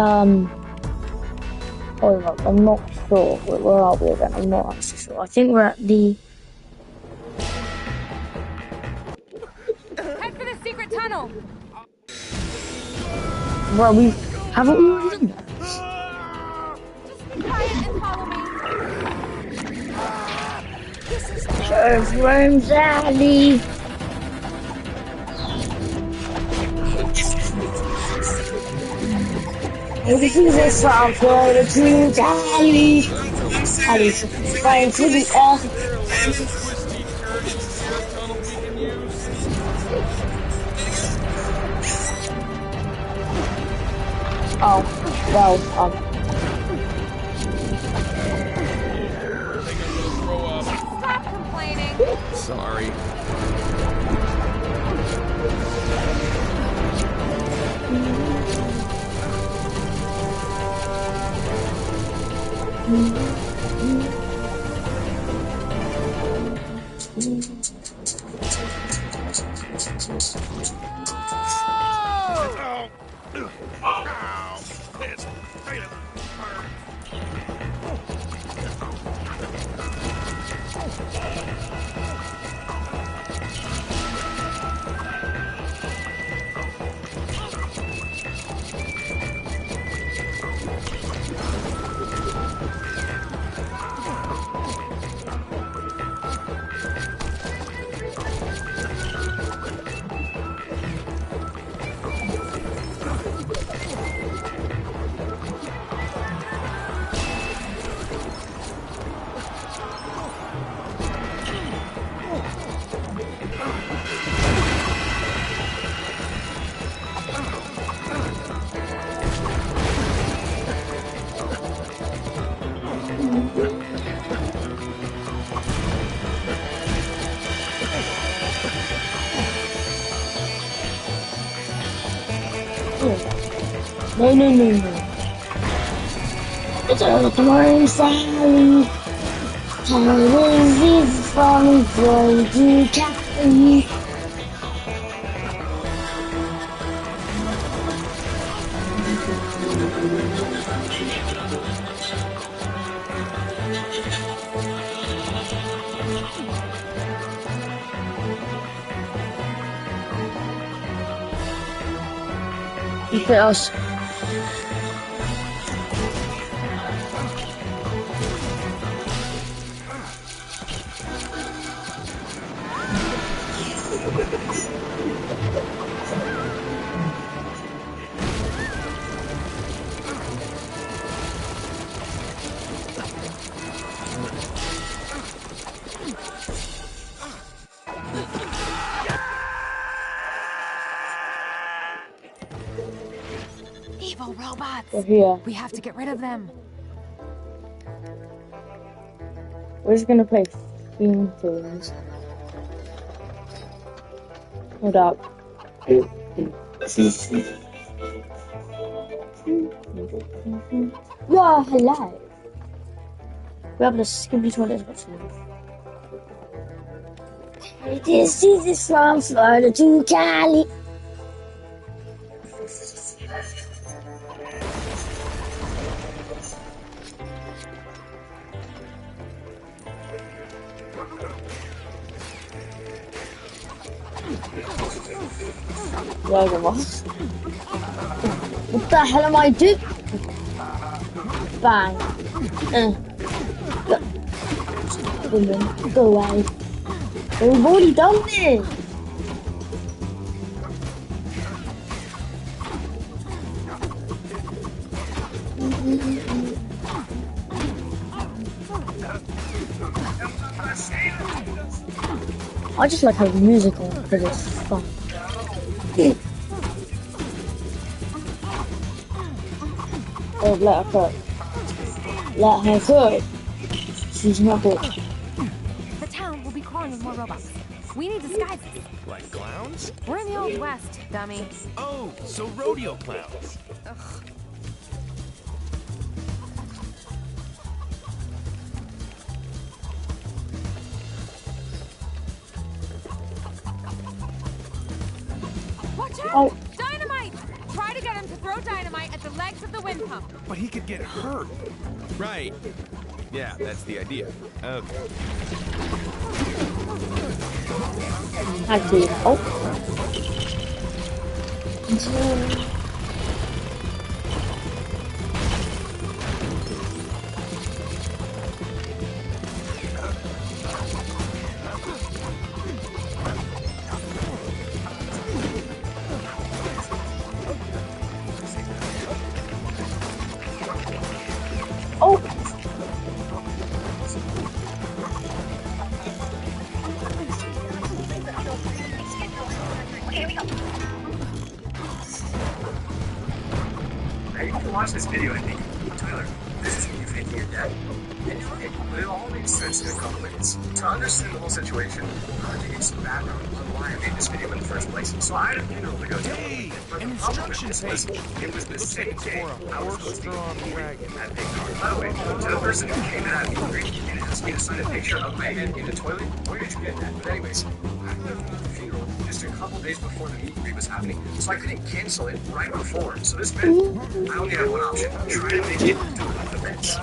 Hold on, I'm not sure. Where are we again? I'm not actually sure. I think we're at the... Head for the secret tunnel! Well, haven't we already done that? Just be quiet and follow me. Children's Alley! This is a song for the true Alley! Alley's flying to the earth. Oh, well, Stop complaining. Sorry. No. It's all the morning, Sally. Telling this from going to Capri. Look at us. Evil robots. We're here. We have to get rid of them. We're just gonna play theme tunes. Hold up. Wow, hello. We have the skippy toilet. This is from Florida to Cali. What the hell am I doing? Bang. Go away. We've already done this. I just like having music on because it's fun. Oh, let her cook. Let her cook. She's not good. The town will be crawling with more robots. We need disguises. Like clowns? We're in the Old West, dummy. Oh, so rodeo clowns. Ugh. Watch out! Oh. Dynamite! Try to get him to throw dynamite at the leg legs of the wind pump. But he could get hurt. Right. Yeah, that's the idea. Okay. Actually, oh. Oh. Now you can watch this video and think, Tyler, this isn't you faking your dad. And you're right, but it all makes sense in a couple minutes. To understand the whole situation, I'll give you some background on why I made this video in the first place. So I had a funeral to go to. Hey, But an the problem instruction with this page. was, it was the Looks like same it's day for a I was horse hosting drawn a dragon. at Big Car. By the way, to the person who came to that meeting and asked me to sign a picture of my head in the toilet, where did you get that? But anyways, I went to the funeral just a couple days before the meet and greet was happening, so I couldn't cancel it right before. So this meant I only had one option: try to make it to the events.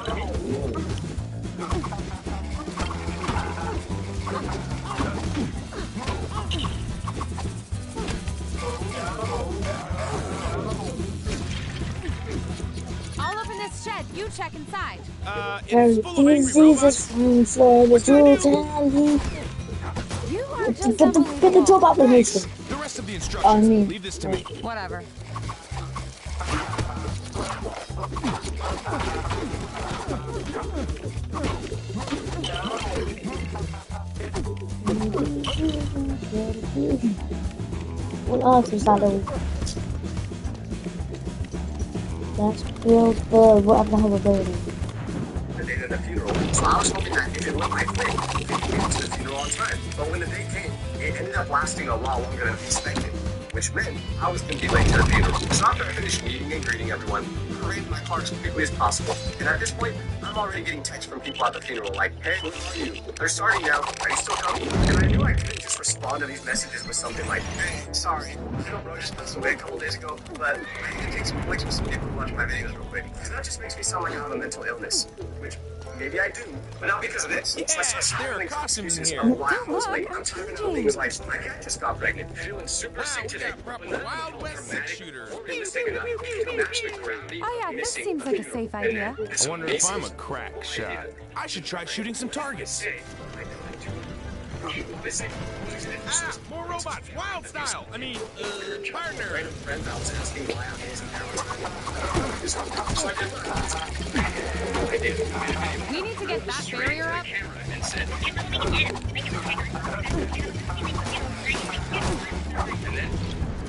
All up in this shed. You check inside. It's full of angry robots. For the What should I do? brutality. You are just Get the job application. Thanks. The rest of the I instructions, mean, leave this to me. Whatever. What else is that? That's real good. Whatever the hell we're building. The day of the funeral. So I was hoping that if it went my way, we could get to the funeral on time. But when the day came, it ended up lasting a lot longer than expected, which meant I was going to be late to the funeral. So after I finished meeting and greeting everyone, I ran to my car as quickly as possible. And at this point, I'm already getting texts from people at the funeral like, hey, where are you? They're starting now. Are you still coming? And I knew I couldn't just respond to these messages with something like, hey, sorry, Little Bro just passed away a couple days ago, but I need to take some breaks with some people who watch my videos real quick. Because that just makes me sound like I have a mental illness, which maybe I do, but not because of this. Yeah, So I start there are having costumes in excuses here. of why I was late. I'm typing out things like, my cat just got pregnant, feeling super Wow, sick we today. got proper When that Wild felt West dramatic six-shooters. or realistic enough to match the gravity Oh yeah, of this missing seems like a funeral. safe And idea. then this I wonder if I'm a amazing crack shot. I should try shooting some targets. day, I couldn't do it. Missing. Ah, more robots, wild style. I mean, partner. Random friend that was asking why I'm using hours. So I did. We need to get that barrier up. Camera and said, and then,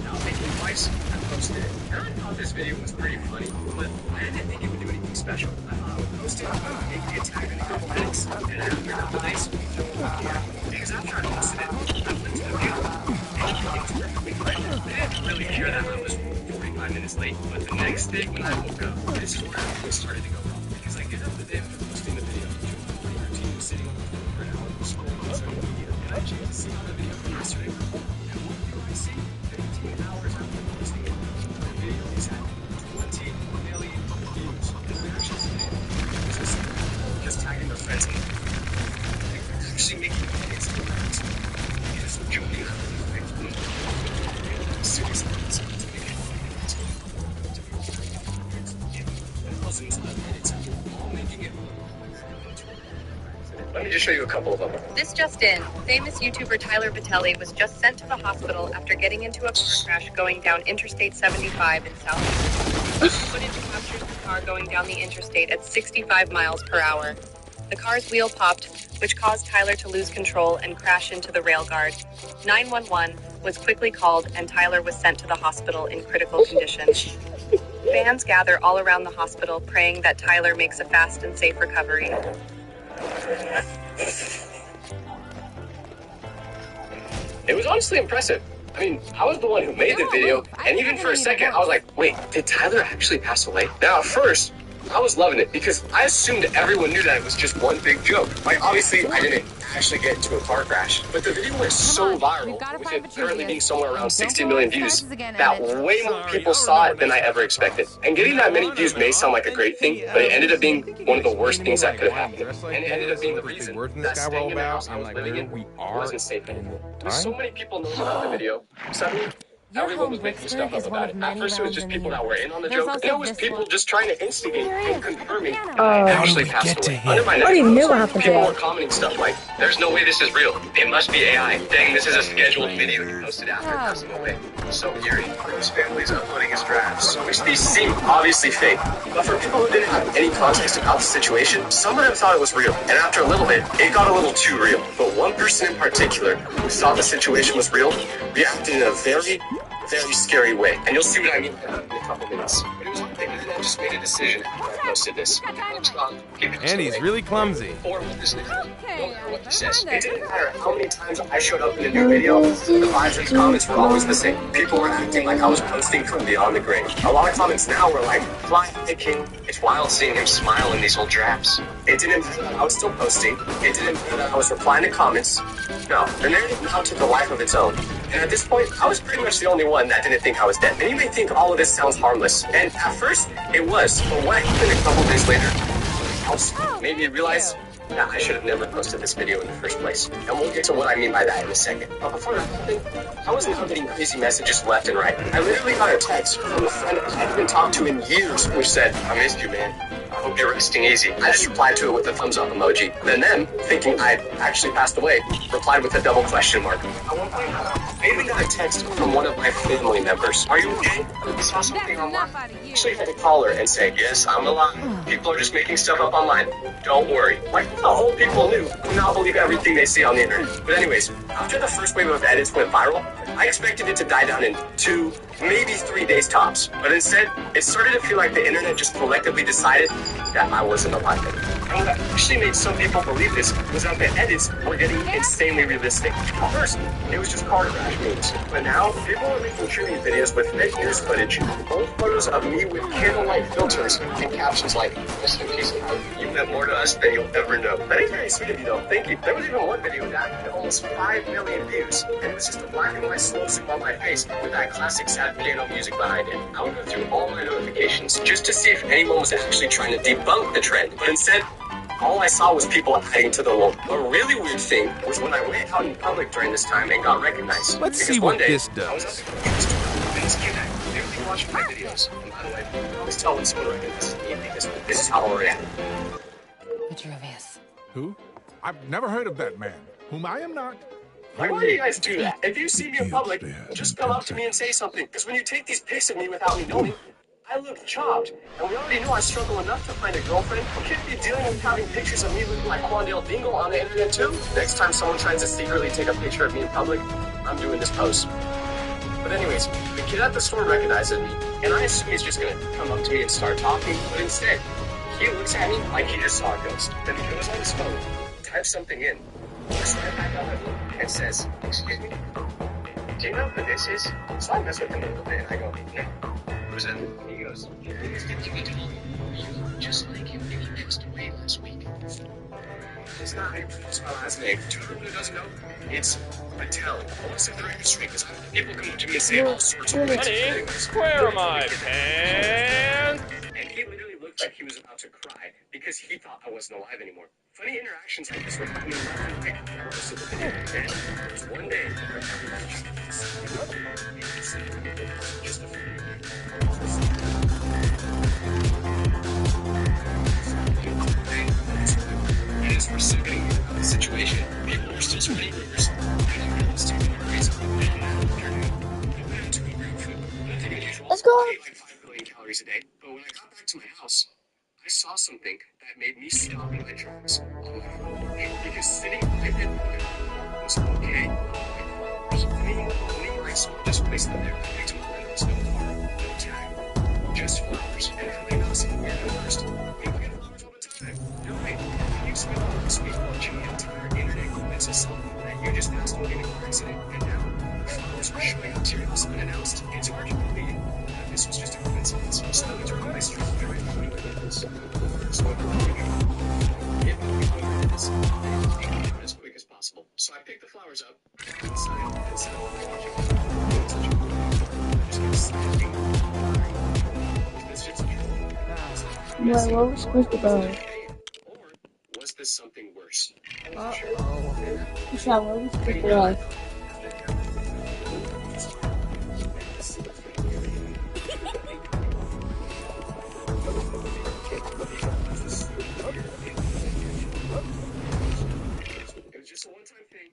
now thinking twice, I posted it. And I thought this video was pretty funny, but I didn't think it would do anything special. I thought I would post it, maybe attack in a couple minutes, and after a couple days, because after I posted it, I went to the funeral, and it was perfectly fine. I didn't really care that I was 45 minutes late, but the next day when I woke up, this is where everything started to go wrong. Because I get up the day after posting the video, my routine was sitting on the phone for an hour scrolling social media, and I checked to see how the video from yesterday went. And what do I see? 15 hours after posting it, the video is at 20 million views. And we actually today, just tagging their friends in. Actually making it so that it is joking. Seriously, it's let me just show you a couple of them. This just in. Famous YouTuber Tyler Vitelli was just sent to the hospital after getting into a car crash going down Interstate 75 in South. Footage captures the car going down the interstate at 65 miles per hour. The car's wheel popped, which caused Tyler to lose control and crash into the rail guard. 911 was quickly called and Tyler was sent to the hospital in critical condition. Fans gather all around the hospital praying that Tyler makes a fast and safe recovery. It was honestly impressive. I mean, I was the one who made the video, and even for a second, I was like, wait, did Tyler actually pass away? Now, at first, I was loving it because I assumed everyone knew that it was just one big joke. Like, obviously, I didn't actually get into a car crash, but the video went so viral, with it currently being somewhere around 60 million views, that way more people saw it than I ever expected. And getting that many views may sound like a great thing, but it ended up being one of the worst things that could have happened. And it ended up being the reason that staying in the house I was living in wasn't safe anymore. With so many people knowing about the video, suddenly everyone was making stuff up about it. At first, it was just people that were in on the joke, and it was people just trying to instigate and confirming I actually passed away. Under my I don't even know what neck, happened to people him. were commenting stuff like, "There's no way this is real. It must be AI. Dang, this is a scheduled video you posted after passing away." So eerie. His family's uploading his drafts, which these seem obviously fake. But for people who didn't have any context about the situation, some of them thought it was real. And after a little bit, it got a little too real. But one person in particular who thought the situation was real reacted in a very scary way. And you'll see what I mean in a couple minutes. But it was one thing, and then I just made a decision after I posted this. And he's really clumsy. Or what this nigga, no matter what he says. It didn't matter how many times I showed up in a new video, the vibes and comments were always the same. People were acting like I was posting from beyond the grave. A lot of comments now were like, "Fly high, king. It's wild seeing him smile in these old drafts." It didn't matter that I was still posting. It didn't matter that I was replying to comments. No, the narrative now took a life of its own. And at this point, I was pretty much the only one that didn't think I was dead. And you may think all of this sounds harmless. And at first, it was. But what happened a couple days later made me realize that I should have never posted this video in the first place. And we'll get to what I mean by that in a second. But before that happened, I was now getting crazy messages left and right. I literally got a text from a friend I hadn't been talked to in years, which said, "I missed you, man. I hope you're resting easy." I just replied to it with a thumbs up emoji. Then them, thinking I'd actually passed away, replied with a double question mark. At one point, I even got a text from one of my family members. "Are you okay? I saw something online." I actually had to call her and say, "Yes, I'm alive. People are just making stuff up online. Don't worry." Like, the whole people knew. Do not believe everything they see on the internet. But anyways, after the first wave of edits went viral, I expected it to die down in 2, maybe 3 days tops. But instead, it started to feel like the internet just collectively decided that I wasn't alive anymore. And what actually made some people believe this was that the edits were getting insanely realistic. At first, it was just car crash memes. But now, people are making tribute videos with fake news footage, old photos of me with candlelight filters, and captions like, "Rest in peace, you meant more to us than you'll ever know." That is very sweet of you, though. Thank you. There was even one video that had almost 5 million views, and it was just a black and white slow zoom on my face with that classic sad piano music behind it. I would go through all my notifications just to see if anyone was actually trying to debunk the trend, but instead, all I saw was people adding to the lore. A really weird thing was when I went out in public during this time and got recognized. Let's Because see one what day, this I was does. at the grocery store, and this kid had clearly watched my videos. And by the way, I can always tell when someone recognizes me because this is how I'll react. Vitruvius. Who? I've never heard of that man, whom I am not. Like, why do you guys do that? If you see me in public, just come up to me and say something. Because when you take these pics of me without me knowing, I look chopped. And we already know I struggle enough to find a girlfriend. We can't be dealing with having pictures of me looking like Quandale Dingle on the internet too. Next time someone tries to secretly take a picture of me in public, I'm doing this post. But anyways, the kid at the store recognizes me, and I assume he's just gonna come up to me and start talking, but instead, he looks at me like he just saw a ghost. Then he goes on his phone, types something in, looks right back up at me, and says, "Excuse me, do you know who this is?" So I mess with him a little bit, and I go, "No, who's that?" And he goes, "It's the kid you look just like him, and he passed away last week." It's not how you pronounce my last name. To everyone who doesn't know, it's Patel. I want to set the record straight because people come up to me and say all sorts of things. Honey, where are my pants? And he literally looked like he was about to cry because he thought I wasn't alive anymore. Funny interactions like this were happening left and right for most of the video. And there was one day where just a few and as we're still getting out of the situation, people were still spreading rumors. And I was still going crazy. Let's go. I ate like 5 billion calories a day. But when I got back to my house, I saw something that made me stop in my tracks on my phone. Because sitting right there was okay. Only like someone just placed them there. I told them there was no car, no tag, just flowers. And how they noticed it weird at first. We get flowers all the time. No way. You spent all this week watching the entire internet comments as something that you just passed away in a car accident. And now, the flowers were showing up to us unannounced. It's hard to believe that this was just a coincidence. So let me turn on my stream camera and look at this. I picked the flowers up. Inside, What was supposed to go? or was this something worse? Yeah, what was supposed to go? It was just a one-time thing.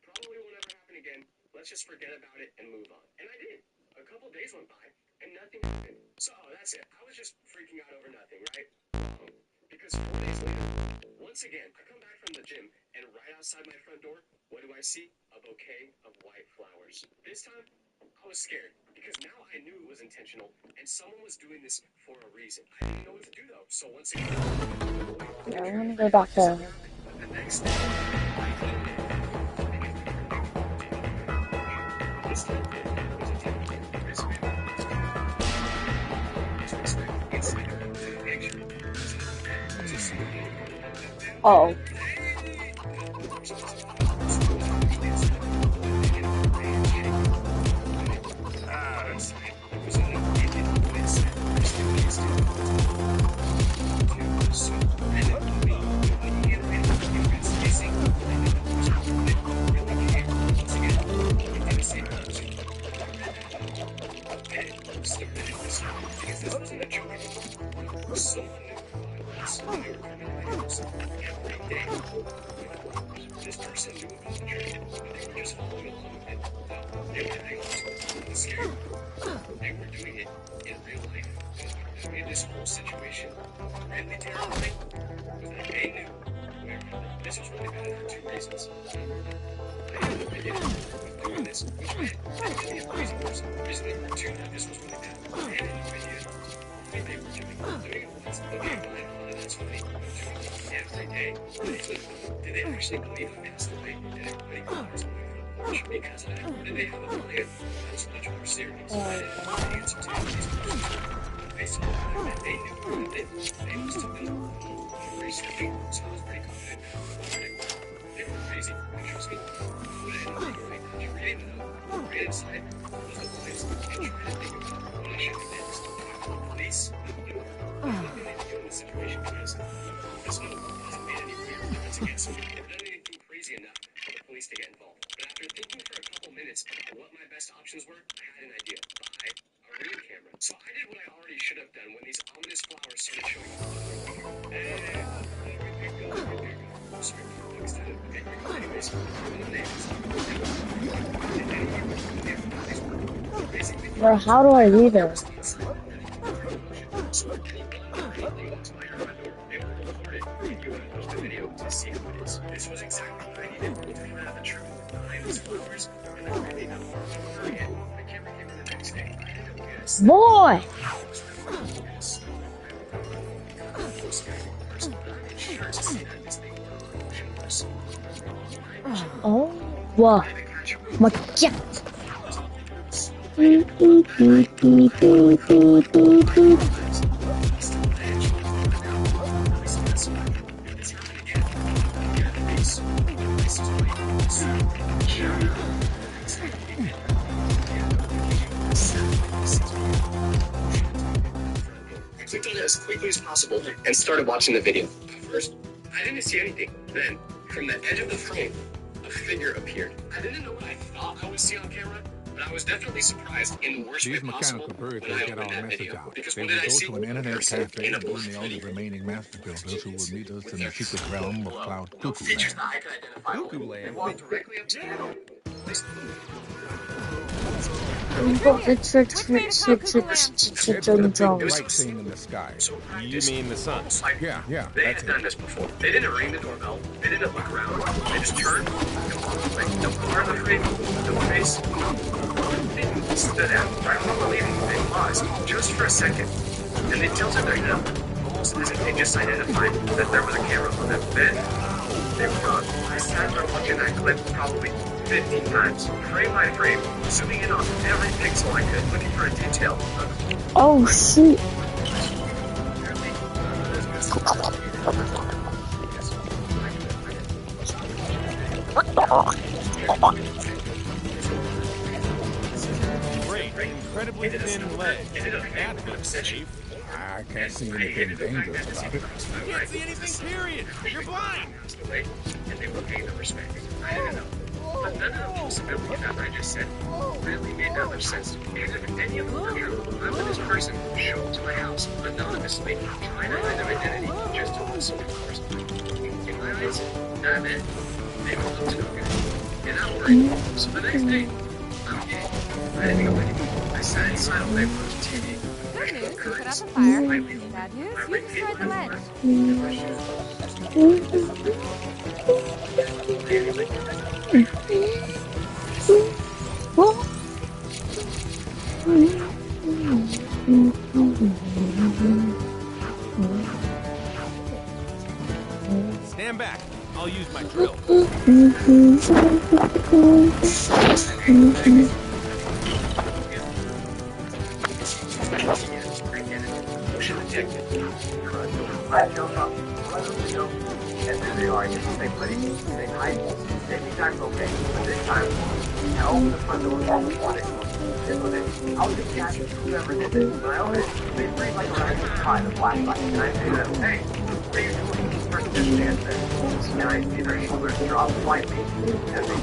Probably won't ever happen again. Let's just forget about it and move on. And I did. A couple days went by, and nothing happened. So, that's it. I was just freaking out over nothing, right? Because 4 days later, once again, I come back from the gym, and right outside my front door, what do I see? A bouquet of white flowers. This time, I was scared, because now I knew it was intentional, and someone was doing this for a reason. I didn't know what to do, though. So once again, Yeah, I want to go back there. the next day, this time, it was a template. This way, Oh. This person knew about the trade, but they were just following along with it. They were scared. They were doing it in real life. What made this whole situation really terrifying was that they knew where this was really bad for two reasons. They knew what they did with doing this, which meant they could be a crazy person. Reason number two that this was really bad. They had no idea what they were doing. Doing it once, okay, fine, that's funny. Every day, did they actually believe I passed away? Did everybody go to my front porch because of that? Or did they have a plan that was much more serious? I didn't know the answer to any of these questions. But based on the fact that they knew what they must have been very stupid. So I was pretty confident that they were crazy. Trust me. But anyway, you read it though. Right inside was the boys and try to think about what I should do next. Talk to the police. Nothing they could do in this situation because this one hasn't made any weird threats against me or done anything crazy enough for the police to get involved. But after thinking for a couple minutes of what my best options were, I had an idea. Buy a ring camera. So I did what I already should have done when these ominous flowers started showing up. Bro, how do I read it? This was exactly what I needed to find out the truth behind these flowers and the really not far over again. The camera came in the next day. I ended up getting a Boy! Oh, wow. My God. I clicked on it as quickly as possible and started watching the video. First, I didn't see anything. Then, from the edge of the frame, a figure appeared. I didn't know what I thought I would see on camera, but I was definitely surprised in the worst way These possible mechanical birds when will I get opened our that message video. out. Because They what will did I go see? to an A internet person cafe in a and black email the hoodie. remaining master builders who will meet us in the secret Features realm of Cloud no Cuckoo features Land. that I could identify. Cuckoo They Land. walked directly up to me. It's Head to the big Bright thing in the sky. You mean the sun? Yeah, They that's had it. done this before. They didn't ring the doorbell. They didn't look around. They just turned, like no car in the frame, no face. They stood out right before leaving. They paused just for a second, and they tilted their head up, almost as if they just identified that there was a camera on them. Then they were gone. I sat there watching that clip probably 15 times, frame by frame, zooming in on every pixel I could, looking for a detail. Oh, shoot. What the? essentially. I can't see anything dangerous about it. You can't see anything, period. You're blind. And they were paying them respect. I didn't know. But none of the possibilities that I just said really made that much sense to me. Because if any of them were true, why would this person show up to my house anonymously, trying to hide their identity just to lose some cars? In my eyes, nah, man, they all look too good. And I'm worried. So the next day, I'm gay. I didn't go anywhere. I sat inside all day watching TV. Good news, you put out the fire. Bad news, you destroyed the ledge. Stand back. I'll use my drill. I jump up, let them go, and there they are. It's the same place, same height, same exact location. But this time, I opened the front door all the way. And with it, I was just catching whoever did this. When I opened it, they breathed like around the flashlight. And I say to them, hey, what are you doing? First just stand there. And I see their shoulders drop slightly as they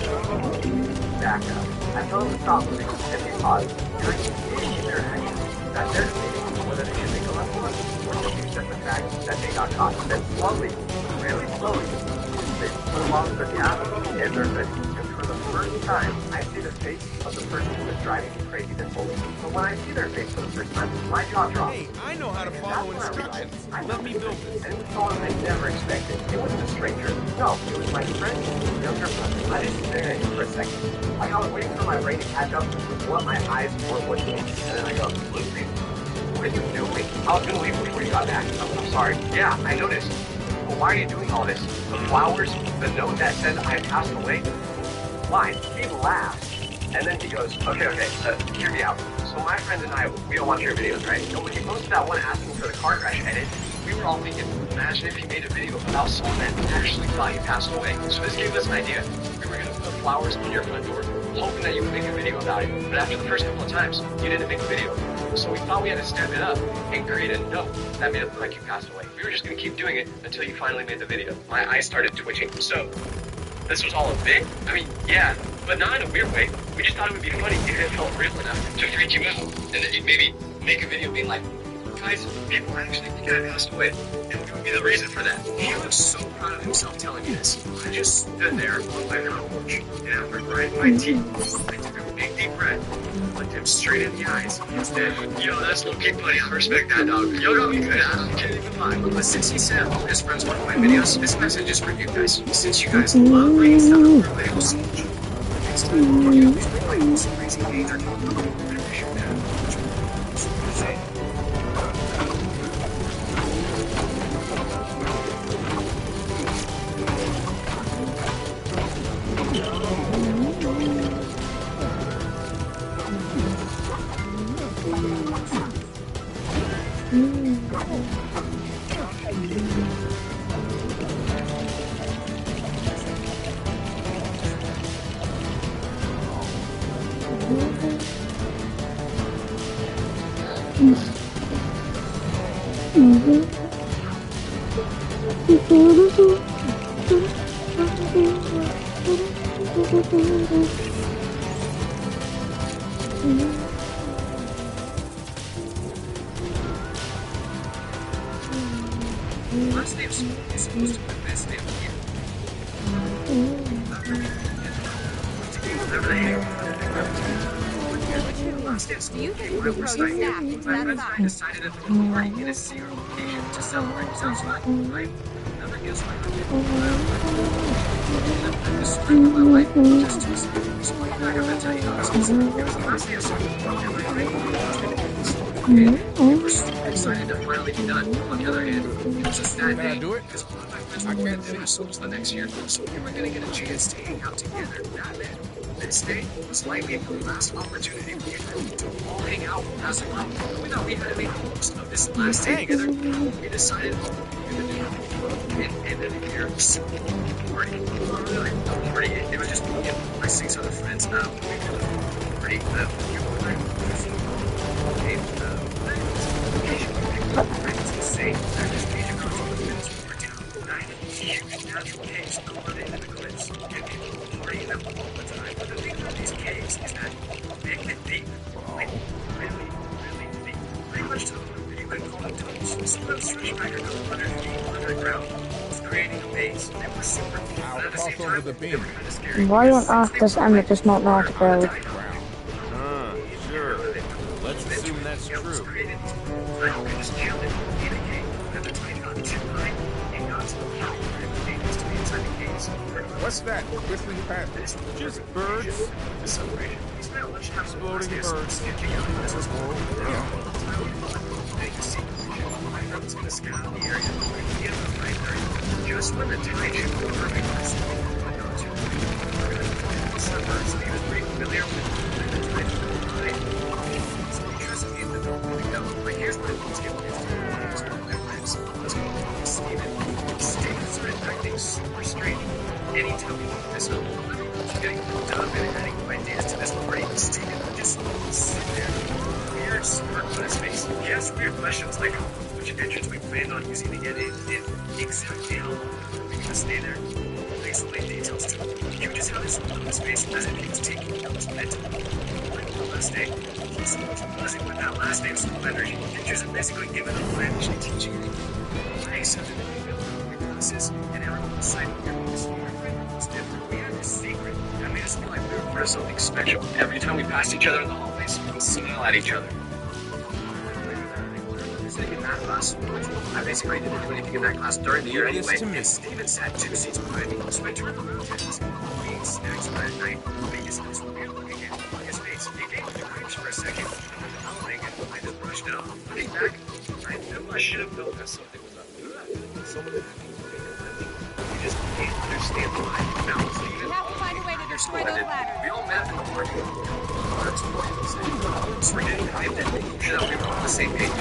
back up. I tell them to stop moving, and they pause. And I can see in their actions that they're debating whether they should make a left one or just accept the fact that they got caught. Then slowly, really slowly, they put along the gap and they're ready. And for the first time, I see the face of the person who is driving me crazy this whole week. But when I see their face for the first time, my jaw drops. Hey, I know how to follow instructions. Let me build this. And it was someone I never expected. It wasn't a stranger. No, it was my friend, younger brother. I didn't stare at him for a second. Like I was waiting for my brain to catch up with what my eyes were looking at. And then I go, Lucy, what are you doing? I was going to leave before you got back. I'm sorry. Yeah, I noticed. Well, why are you doing all this? The flowers, the note that says I passed away? Why? He laughed. And then he goes, okay, hear me out. So my friend and I, we don't watch your videos, right? So when he posted that one asking for the car crash edit, we were all thinking, imagine if he made a video about someone that actually thought he passed away. So this gave us an idea. We were going to put flowers on your front door, hoping that you would make a video about it. But after the first couple of times, you didn't make a video. So we thought we had to step it up and create a note that made it look like you passed away. We were just going to keep doing it until you finally made the video. My eyes started twitching. So this was all a bit? I mean, yeah, but not in a weird way. We just thought it would be funny if it felt real enough to freak you out. And then you'd maybe make a video being like, guys, people actually think I passed away. And we would be the reason for that. He was so proud of himself telling me this. I just stood there on my front porch, and after grinding my teeth, I took a big deep breath, looked him straight in the eyes, and said, yo, that's low-key funny, I respect that, dog. Yo, got me good, I can't even lie. But since he said all his friends watch my videos, this message is for you guys. Since you guys love bringing stuff over my house, next time, you always bring my house crazy games or talk about it. I'm gonna make sure that. Last name is supposed to be the best name here. Do you think you could throw your staff into that I side? decided to throw a party in a secret location to celebrate. Sounds fun, right? Never guess what I did. The story of my life just to so I'm not gonna tell you how this was. It was the last day of school, and my high school we were super excited to finally be done. On the other hand, it was a sad day because all of my friends were going to dinner schools the next year, so we were going to get a chance to hang out together. That meant this day was likely the last opportunity we had to all hang out as a group. We thought we had to make the most of this last day together. We decided what we were going to do. It ended here. Party. Really, a party. It was just me and my 6 other friends. We were party. It's insane. They're just major control of the middle school for town. 9 huge natural caves carved into the cliffs. And people will party in them all the time. But the thing about these caves is that they get deep. Like, really, really deep. Pretty much to the point that you could call them tunnels. Some of them stretch back a couple hundred feet underground, creating a maze. They were super deep, but at the same time, they were kind of scary. Why on earth does Emma just not know how to build? Sure. Let's assume that's true. What's that? Whistling past? Just birds. Exploding birds. Just when the tide should be perfect for something to go to. Suburbs, he was pretty familiar with the tide should be right. So he trusts me that they'll really go. Like, here's what it means to get pissed. Let's go. Steven started acting super strange. Anytime we look this up, getting hooked up and adding ideas to this party, Steven would just sit there. Weird smirk on his face. He asked weird questions like which entrance we planned on using to get in, and exactly how long we were going to stay there. Excellent details too. You just had this look on his face as if he was taking notes mentally. Like the last day, he's buzzing with that last day of school energy. Teachers have basically given up financially teaching it. I accepted that we built classes, and everyone was signing their books. It's different. We had this secret that made us feel like we were part of something special. Every time we passed each other in the hallways, we'd smile at each other. In that class, I basically didn't do anything in that class during the year anyway. And Steven sat 2 seats behind me, so I turned around to him and eating snacks by the night. Vegas was weird looking at his face. He gave me the creeps for a second. I'm thinking, I just brushed it off. Looking back, I knew I should have known that something was up. Someone had you just can't understand why. Now, so We have to find a way to destroy those ladders. we all met in the parking lot. So we didn't hide that we were on the same page.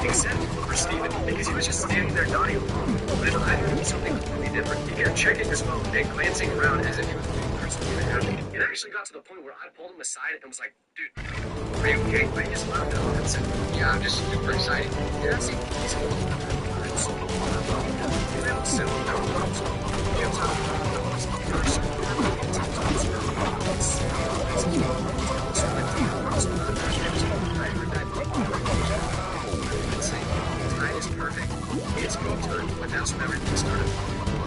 Except for Steven, because he was just standing there nodding along. But in I heard something completely different. He kept checking his phone and glancing around as if he was waiting for something to happen. It actually got to the point where I pulled him aside and was like, dude, are you okay? But he just laughed at him and said, yeah, I'm just super excited. Yeah, see, he's a little Tide is perfect. It's go time, but that's when everything started.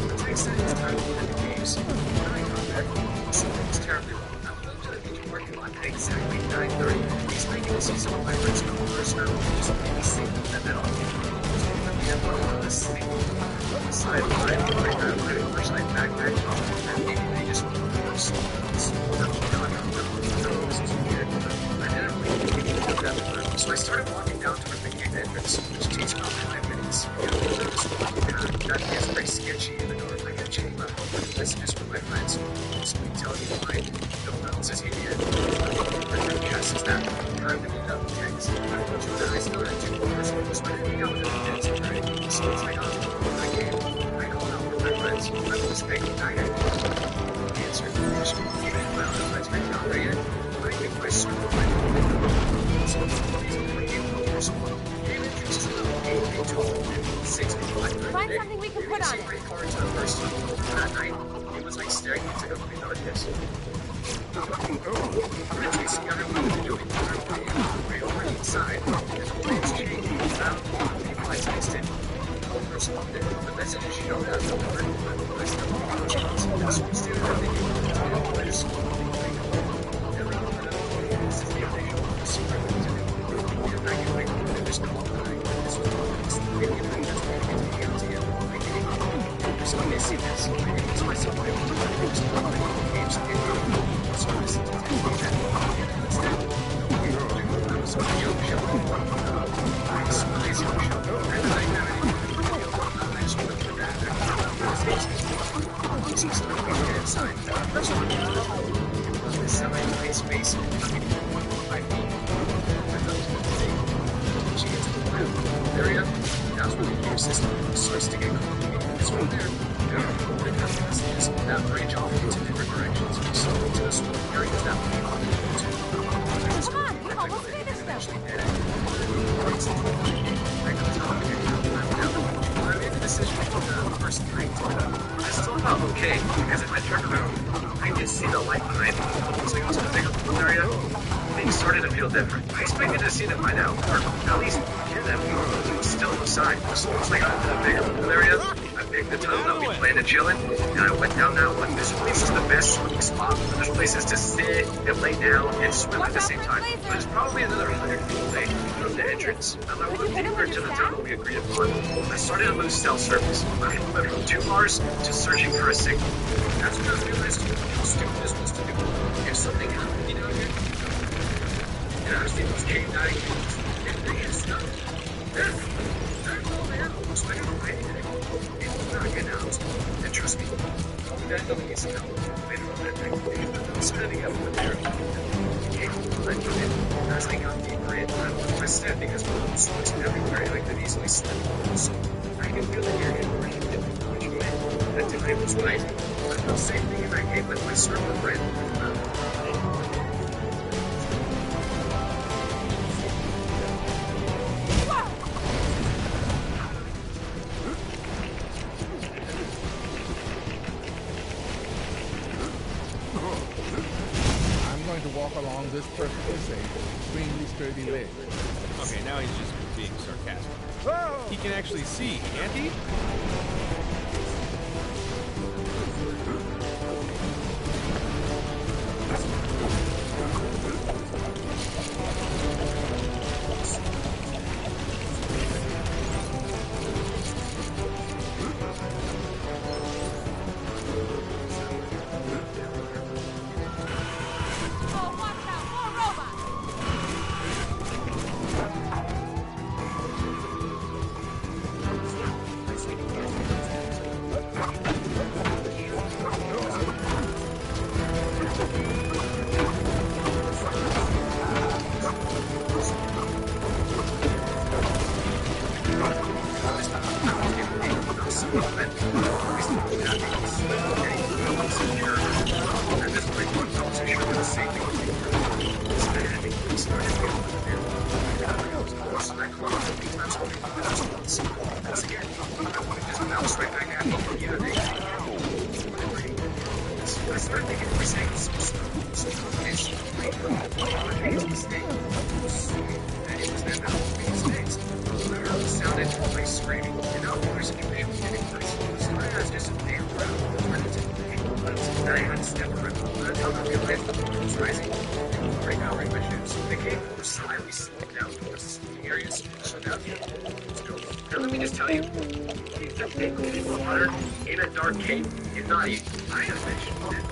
The tide said it's time to hit the caves. When I got there, something was terribly wrong. I pulled to the beach parking lot at exactly 9:30. Expecting to see some of my friends come over and just maybe see that at all. We had one on the sleep. Side line, like that, my flashlight back there, and maybe they just went for so I started walking down towards the cave entrance, which takes about 5 minutes. That gets very sketchy in the dark. I kept checking my messages from my friends, basically telling me why no one else is here yet. My guess is that time to meet up with Tex. I told you that I still had 2 hours, so I didn't hang out with them kids already. So once I got to the cave, I called out with my friends. I was thinking I had answered the question. Even if my other friends weren't out there yet, I think my circle might be so Find something we can put on it. That night, it was like staring into complete darkness. I'm chasing everyone and doing way over inside. And the waves changed. People I texted responded. The messages showed up. I still don't know. So we stayed there thinking, I just every moment of the day, this is the initial of the secret. I can wait for this call. This was maybe a thing that's going to get me out together. So when they see this, I can use myself to use games and so I listen to that. Instead, I was on a young show. I was on a young show. And I never I just went through that. So I started to get inside. First one, this semi-tight space. Area, that's where the game system starts to get complicated. It's from there, the messages that branch off into different directions. So to the small areas that we Come on, we almost finished them. I made the decision the first night. I still felt okay because if I turned around, I could see the light behind me. Once I got to the bigger pool area, things started to feel different. I expected to see them by now, or at least hear them. There was still no sign. So once I got to the bigger pool area, I picked the tunnel that we planned to chill in, and I went down that one. This place is the best swimming spot. There's places to sit and lay down and swim at the same time. But it's probably another 100 feet away from the entrance. As I walked deeper into the tunnel we agreed upon, I started to lose cell service. I went from 2 bars to searching for a signal. That's when I realized how stupid this was to do. If something happened, you know, and I was thinking these cave diving things, if they had stuck, then that whole man looks like I'm away. It's not good out. And trust me, that nothing is now. Later on that night, I was standing up with there. I put in, as I got deeper in, I lost my step because my bones was everywhere and I could easily slip. So I could feel the area where he did which way. That tonight was right. I felt the same thing in I gave with my surfer friend. I'm going to walk along this perfectly safe, extremely sturdy ledge. Okay, now he's just being sarcastic. He can actually see, can't he? Oh, watch out! More robots! I started thinking we're saying some stuff. And it was then that whole thing mistakes. It sounded like screaming, and now the situation was getting worse. So I was just a damn and I had to step around. Until I realized the moon was rising, and right now, right my shoes. The cave was slightly slowed down towards the sleeping areas, so now let's go. Now let me just tell you, if the big in the water in a dark cave is not easy. I have mentioned it.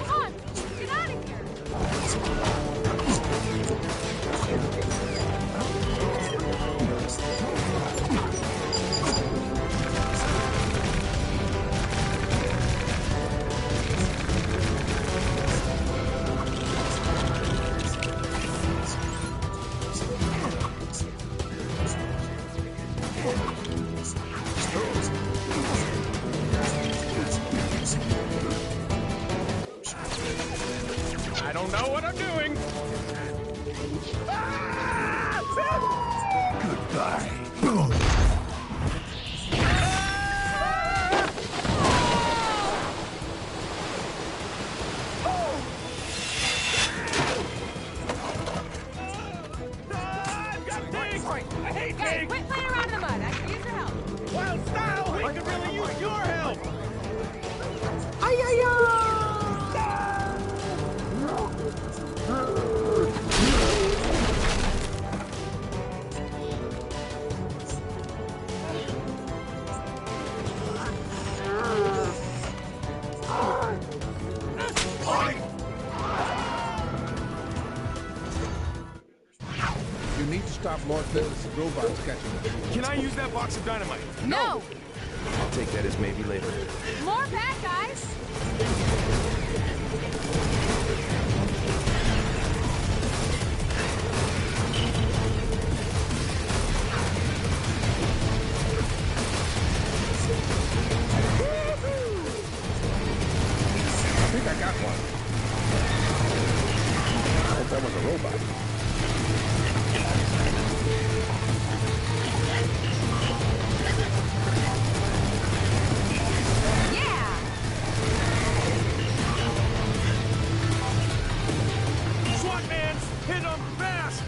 Come on, get out of here. I don't know what I'm doing. Hey, quit playing around in the mud. I can use your help. Wild style, we could really use your help. You need to stop Lord Business' robots catching them. Can I use that box of dynamite? No! I'll take that as maybe later. More bad guys! I think I got one. I hope that was a robot. Yeah! SWAT mans, hit them fast!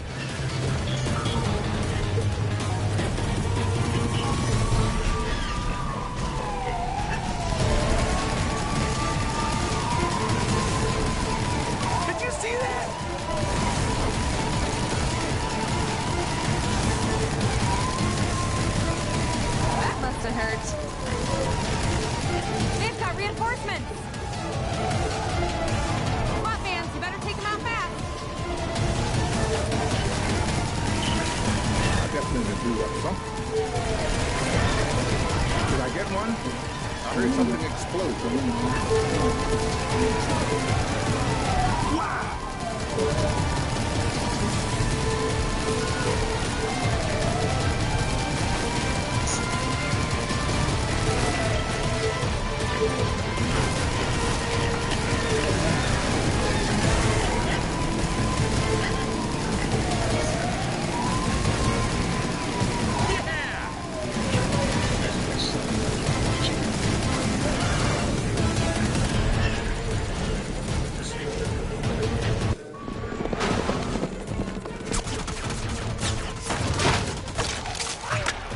Did you see that? That must have hurt. They've got reinforcements! Come on, fans, you better take them out fast! I definitely blew up something. Did I get one? I heard something explode.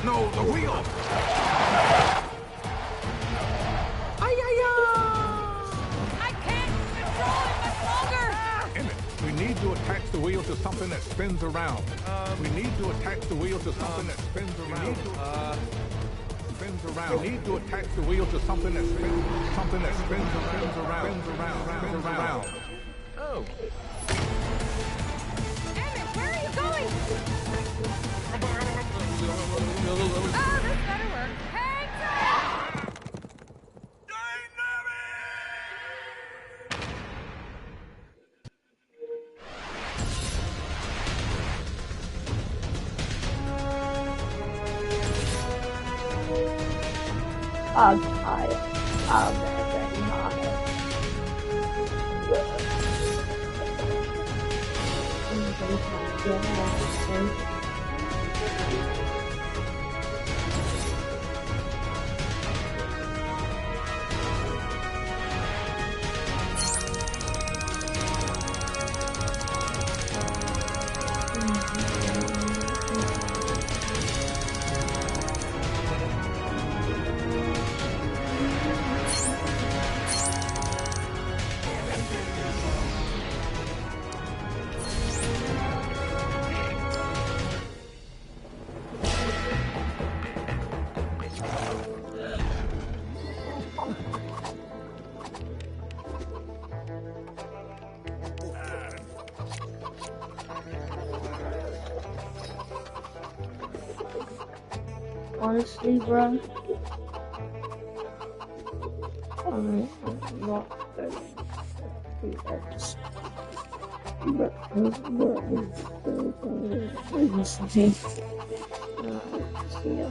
No, the wheel! I can't control it much longer! Emmett, we need to attach the wheel to something that spins around. We need to attach the wheel to something that spins around. Spins around. We need to attach the wheel to something that spins around. Spins around. Oh. Emmett, where are you going? Oh, this better work. Hang tight! I'm tired. I'm very tired. Honestly, bro. I'm not going to do that. But, see ya.